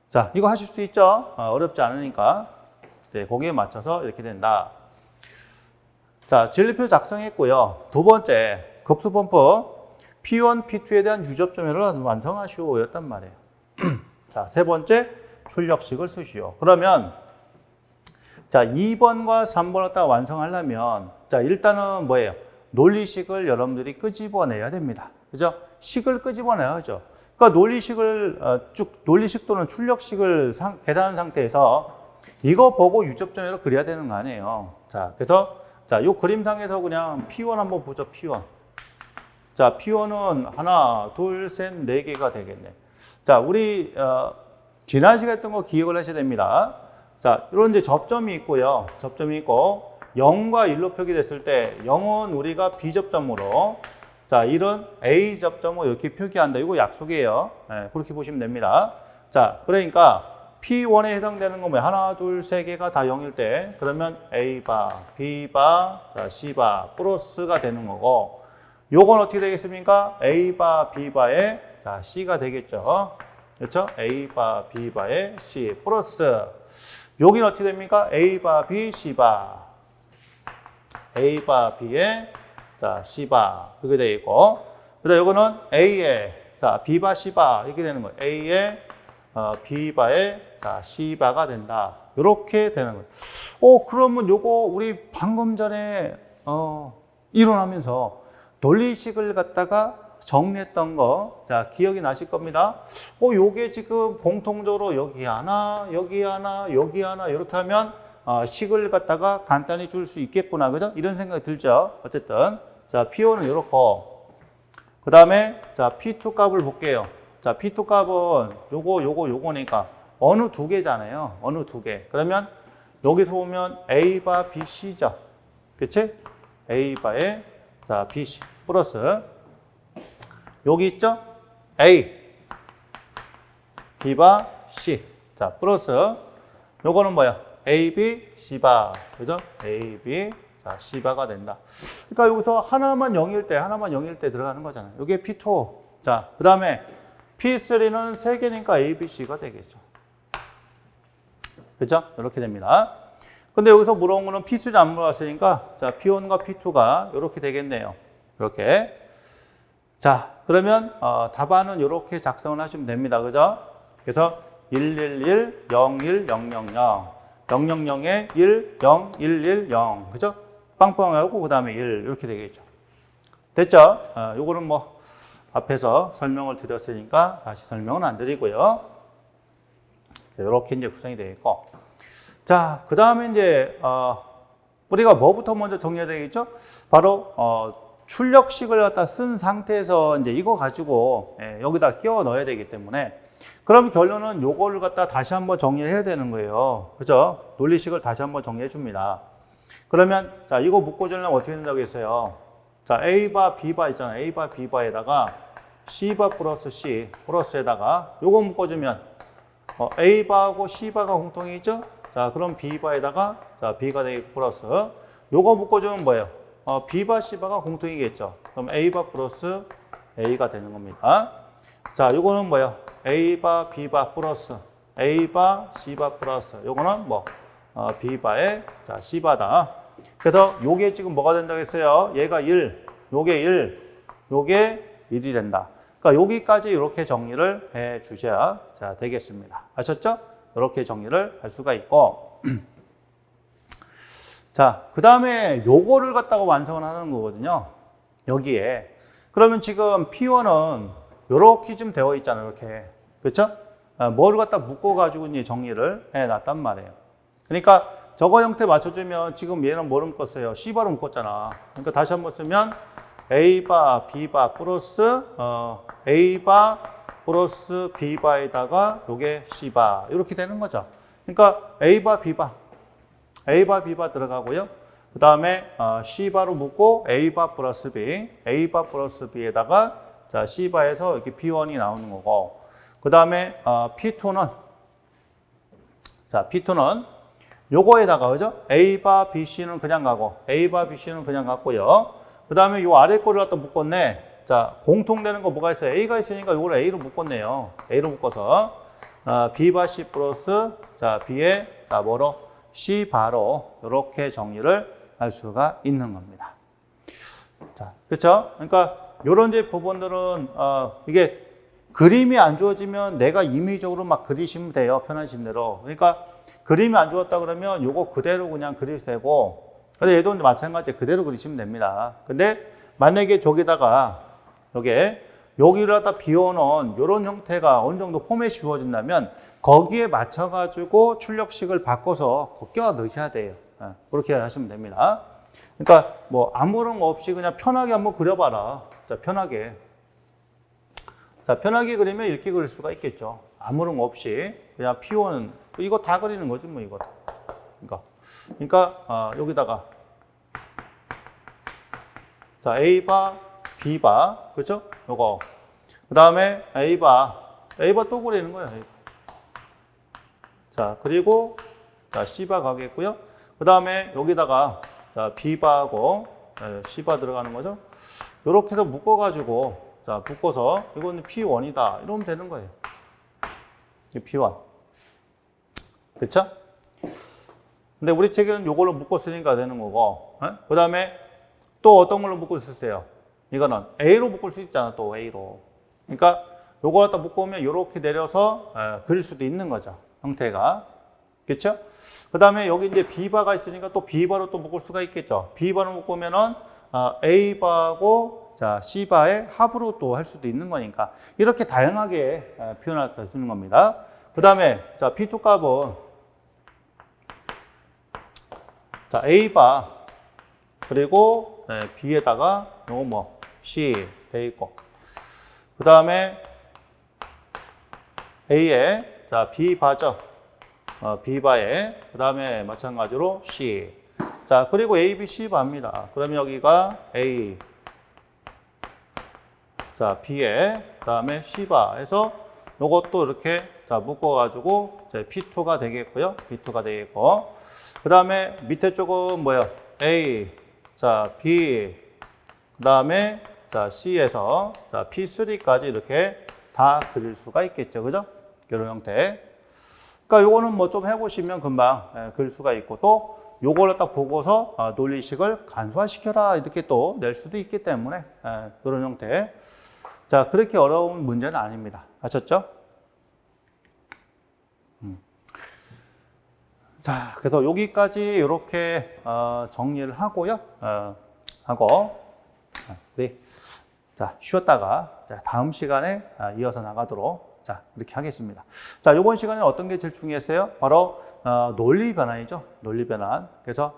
자, 이거 하실 수 있죠? 어렵지 않으니까. 네, 거기에 맞춰서 이렇게 된다. 자, 진리표 작성했고요. 두 번째, 급수분법. P1, P2에 대한 유접점을 완성하시오. 였단 말이에요. 자, 세 번째, 출력식을 쓰시오. 그러면, 자, 2번과 3번을 갖다가 완성하려면, 자, 일단은 뭐예요? 논리식을 여러분들이 끄집어내야 됩니다. 그죠? 식을 끄집어내야죠. 그러니까 논리식 또는 출력식을 계산한 상태에서 이거 보고 유접점으로 그려야 되는 거 아니에요. 자, 그래서, 자, 요 그림상에서 그냥 P1 한번 보죠, P1. 자, P1은 하나, 둘, 셋, 네 개가 되겠네. 자, 우리, 지난 시간에 했던 거 기억을 하셔야 됩니다. 자, 이런 이제 접점이 있고요. 접점이 있고, 0과 1로 표기됐을 때, 0은 우리가 B접점으로, 자, 1은 A접점으로 이렇게 표기한다. 이거 약속이에요. 네, 그렇게 보시면 됩니다. 자, 그러니까, P1에 해당되는 건 뭐예요? 하나, 둘, 세 개가 다 0일 때, 그러면 A바, B바, 자, C바, 플러스가 되는 거고, 요건 어떻게 되겠습니까? A바, B바의 자, C가 되겠죠. 그렇죠? A바, B바의 C 플러스. 여기는 어떻게 됩니까? A바, B, C바. A바, B의 자, C바. 그게 되겠고. 그다음 요거는 A의 자, B바, C바. 이렇게 되는 거예요. A의 B바의 자, C바가 된다. 이렇게 되는 거예요. 그러면 요거 우리 방금 전에 이론하면서 논리식을 갖다가 정리했던 거, 자, 기억이 나실 겁니다. 요게 지금 공통적으로 여기 하나, 여기 하나, 여기 하나, 이렇게 하면, 식을 갖다가 간단히 줄 수 있겠구나. 그죠? 이런 생각이 들죠? 어쨌든. 자, P1은 이렇고. 그 다음에, 자, P2 값을 볼게요. 자, P2 값은 요거니까 어느 두 개잖아요. 어느 두 개. 그러면 여기서 보면 A바, B, C죠. 그치? A바의 자, B, C 플러스 여기 있죠? A, B바, C 자, 플러스 요거는 뭐야? A, B, C바 그죠? A, B, 자, C바가 된다. 그러니까 여기서 하나만 0일 때 들어가는 거잖아요. 요게 P2 자, 그 다음에 P3는 3개니까 A, B, C가 되겠죠. 그죠? 이렇게 됩니다. 근데 여기서 물어본 거는 P3 안 물어봤으니까 자, P1과 P2가 이렇게 되겠네요. 이렇게. 자, 그러면 답안은 이렇게 작성을 하시면 됩니다. 그죠? 그래서 111, 01, 000, 000에 1, 0, 110. 그죠? 빵빵하고 그 다음에 1 이렇게 되겠죠. 됐죠? 요거는 뭐 앞에서 설명을 드렸으니까 다시 설명은 안 드리고요. 이렇게 이제 구성이 되어 있고. 자, 그 다음에 이제, 우리가 뭐부터 먼저 정리해야 되겠죠? 바로, 출력식을 갖다 쓴 상태에서 이제 이거 가지고 여기다 끼워 넣어야 되기 때문에 그럼 결론은 요거를 갖다 다시 한번 정리를 해야 되는 거예요. 그죠? 논리식을 다시 한번 정리해 줍니다. 그러면 자, 이거 묶어주려면 어떻게 된다고 했어요? 자, A바 B바 있잖아요. A바 B바에다가 C바 플러스 C 플러스에다가 요거 묶어주면 A바하고 C바가 공통이 있죠? 자, 그럼 B바에다가 자, B가 되겠고 플러스 요거 묶어주면 뭐예요? B바 C바가 공통이겠죠. 그럼 A바 플러스 A가 되는 겁니다. 자, 요거는 뭐예요? A바 B바 플러스 A바 C바 플러스 요거는 뭐 B바에 자, C바다. 그래서 요게 지금 뭐가 된다고 했어요? 얘가 1, 요게 1, 요게 1이 된다. 그러니까 여기까지 이렇게 정리를 해 주셔야 자, 되겠습니다. 아셨죠? 이렇게 정리를 할 수가 있고 자, 그 다음에 요거를 갖다가 완성을 하는 거거든요. 여기에. 그러면 지금 P1은 요렇게 좀 되어 있잖아요. 이렇게. 그렇죠? 뭐를 갖다 묶어가지고 이제 정리를 해 놨단 말이에요. 그러니까 저거 형태 맞춰주면 지금 얘는 뭐를 묶었어요? C바로 묶었잖아. 그러니까 다시 한번 쓰면 A바, B바 플러스, A바 플러스 B바에다가 요게 C바. 이렇게 되는 거죠. 그러니까 A바, B바. A바, B바 들어가고요. 그 다음에 C바로 묶고 A바 플러스 B, A바 플러스 B에다가 자, C바에서 이렇게 P1이 나오는 거고. 그 다음에 P2는 자, P2는 요거에다가 그죠? A바, BC는 그냥 가고 A바, BC는 그냥 갔고요. 그 다음에 요 아래 거를 갖다 묶었네. 자, 공통되는 거 뭐가 있어요? A가 있으니까 요걸 A로 묶었네요. A로 묶어서 B바 C 플러스 자, B에 자, 뭐로? C바로 이렇게 정리를 할 수가 있는 겁니다. 자, 그렇죠? 그러니까 요런 이제 부분들은 이게 그림이 안 주어지면 내가 임의적으로 막 그리시면 돼요. 편하신 대로. 그러니까 그림이 안 주었다 그러면 요거 그대로 그냥 그리셔도 되고 근데 얘도 마찬가지로 그대로 그리시면 됩니다. 근데 만약에 저기다가 여기를 갖다 비워놓은 이런 형태가 어느 정도 포맷이 주어진다면 거기에 맞춰가지고 출력식을 바꿔서 끼워 넣으셔야 돼요. 그렇게 하시면 됩니다. 그러니까 뭐 아무런 거 없이 그냥 편하게 한번 그려봐라. 자, 편하게. 자, 편하게 그리면 이렇게 그릴 수가 있겠죠. 아무런 거 없이 그냥 P1은 이거 다 그리는 거지 뭐 이거. 그러니까 여기다가 자, A바, B바, 그렇죠? 요거. 그 다음에 A바 또 그리는 거예요. 자, 그리고 자, C바 가겠고요. 그 다음에 여기다가 자, B바하고 C바 들어가는 거죠. 요렇게 해서 묶어가지고 자, 묶어서 이거는 P1이다. 이러면 되는 거예요. 이게 P1. 그렇죠? 근데 우리 책은 요걸로 묶었으니까 되는 거고. 그 다음에 또 어떤 걸로 묶을 수 있어요? 이거는 A로 묶을 수 있잖아. 또 A로. 그러니까 요거 갖다 묶으면 요렇게 내려서 그릴 수도 있는 거죠. 형태가. 그렇죠? 그 다음에 여기 이제 B바가 있으니까 또 B바로 또 묶을 수가 있겠죠. B바로 묶으면은 A바하고 자, C바의 합으로 또 할 수도 있는 거니까 이렇게 다양하게 표현할 수 있는 겁니다. 그 다음에 자, P2 값은 자, A바 그리고 B에다가 요거 뭐 C 돼 있고 그 다음에 A에 자, B바죠. B바에 그 다음에 마찬가지로 C. 자, 그리고 A, B, C 바입니다. 그러면 여기가 A 자, B에 그 다음에 C바 해서 요것도 이렇게 자, 묶어가지고 P2가 되겠고요. B2가 되겠고 그 다음에 밑에 쪽은 뭐예요? A 자, B 그 다음에 자, C에서 자, P3까지 이렇게 다 그릴 수가 있겠죠. 그죠? 이런 형태. 그러니까 요거는 뭐 좀 해보시면 금방 그릴 수가 있고 또 요걸 딱 보고서 논리식을 간소화시켜라 이렇게 또 낼 수도 있기 때문에 이런 형태. 자, 그렇게 어려운 문제는 아닙니다. 아셨죠? 자, 그래서 여기까지 이렇게 정리를 하고요. 우리 자, 쉬었다가 자, 다음 시간에 이어서 나가도록 자, 이렇게 하겠습니다. 자, 이번 시간에 어떤 게 제일 중요했어요? 바로 논리 변환이죠. 논리 변환. 그래서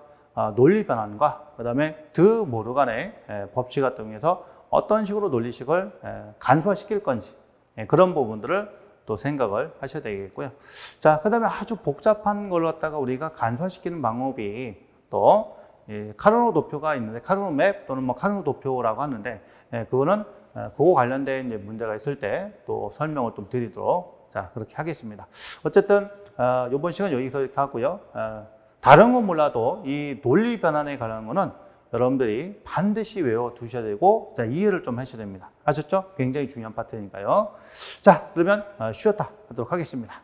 논리 변환과 그다음에 드 모르간의 법칙을 통해서 어떤 식으로 논리식을 간소화시킬 건지 그런 부분들을 또 생각을 하셔야 되겠고요. 자, 그다음에 아주 복잡한 걸 갖다가 우리가 간소화시키는 방법이 또 카르노 도표가 있는데 카르노 맵 또는 뭐 카르노 도표라고 하는데 그거는 그거 관련된 이제 문제가 있을 때 또 설명을 좀 드리도록 자 그렇게 하겠습니다. 어쨌든 이번 시간 여기서 이렇게 하고요. 다른 건 몰라도 이 논리 변환에 관한 거는 여러분들이 반드시 외워 두셔야 되고 자 이해를 좀 하셔야 됩니다. 아셨죠? 굉장히 중요한 파트니까요. 자 그러면 쉬었다 하도록 하겠습니다.